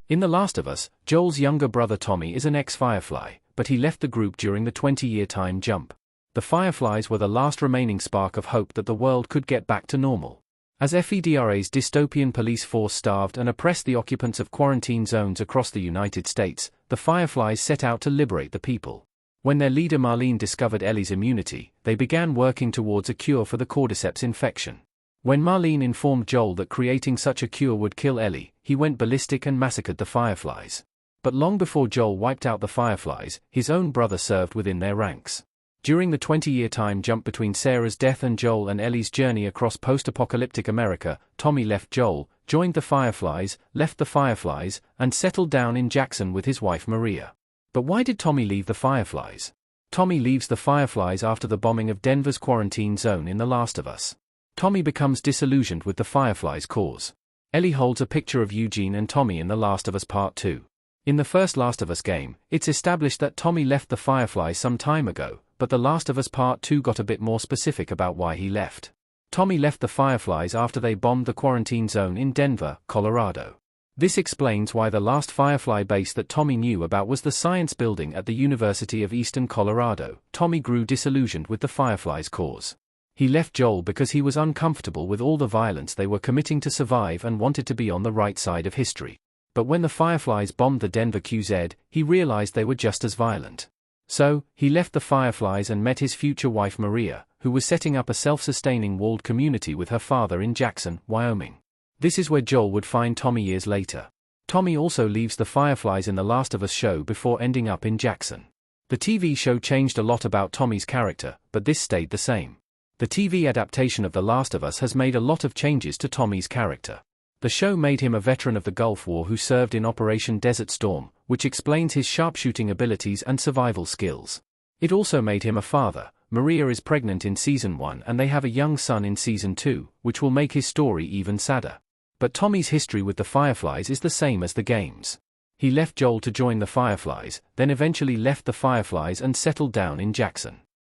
In The Last of Us, Joel's younger brother Tommy is an ex-Firefly, but he left the group during the 20-year time jump. The Fireflies were the last remaining spark of hope that the world could get back to normal. As FEDRA's dystopian police force starved and oppressed the occupants of quarantine zones across the United States, the Fireflies set out to liberate the people. When their leader Marlene discovered Ellie's immunity, they began working towards a cure for the cordyceps infection. When Marlene informed Joel that creating such a cure would kill Ellie, he went ballistic and massacred the Fireflies. But long before Joel wiped out the Fireflies, his own brother served within their ranks. During the 20-year time jump between Sarah's death and Joel and Ellie's journey across post-apocalyptic America, Tommy left Joel, joined the Fireflies, left the Fireflies, and settled down in Jackson with his wife Maria. But why did Tommy leave the Fireflies? Tommy leaves the Fireflies after the bombing of Denver's quarantine zone in The Last of Us. Tommy becomes disillusioned with the Fireflies' cause. Ellie holds a picture of Eugene and Tommy in The Last of Us Part 2. In the first Last of Us game, it's established that Tommy left the Fireflies some time ago, but The Last of Us Part 2 got a bit more specific about why he left. Tommy left the Fireflies after they bombed the quarantine zone in Denver, Colorado. This explains why the last Firefly base that Tommy knew about was the science building at the University of Eastern Colorado. Tommy grew disillusioned with the Fireflies' cause. He left Joel because he was uncomfortable with all the violence they were committing to survive and wanted to be on the right side of history. But when the Fireflies bombed the Denver QZ, he realized they were just as violent. So, he left the Fireflies and met his future wife Maria, who was setting up a self-sustaining walled community with her father in Jackson, Wyoming. This is where Joel would find Tommy years later. Tommy also leaves the Fireflies in the Last of Us show before ending up in Jackson. The TV show changed a lot about Tommy's character, but this stayed the same. The TV adaptation of The Last of Us has made a lot of changes to Tommy's character. The show made him a veteran of the Gulf War who served in Operation Desert Storm, which explains his sharpshooting abilities and survival skills. It also made him a father. Maria is pregnant in Season 1 and they have a young son in Season 2, which will make his story even sadder. But Tommy's history with the Fireflies is the same as the games. He left Joel to join the Fireflies, then eventually left the Fireflies and settled down in Jackson.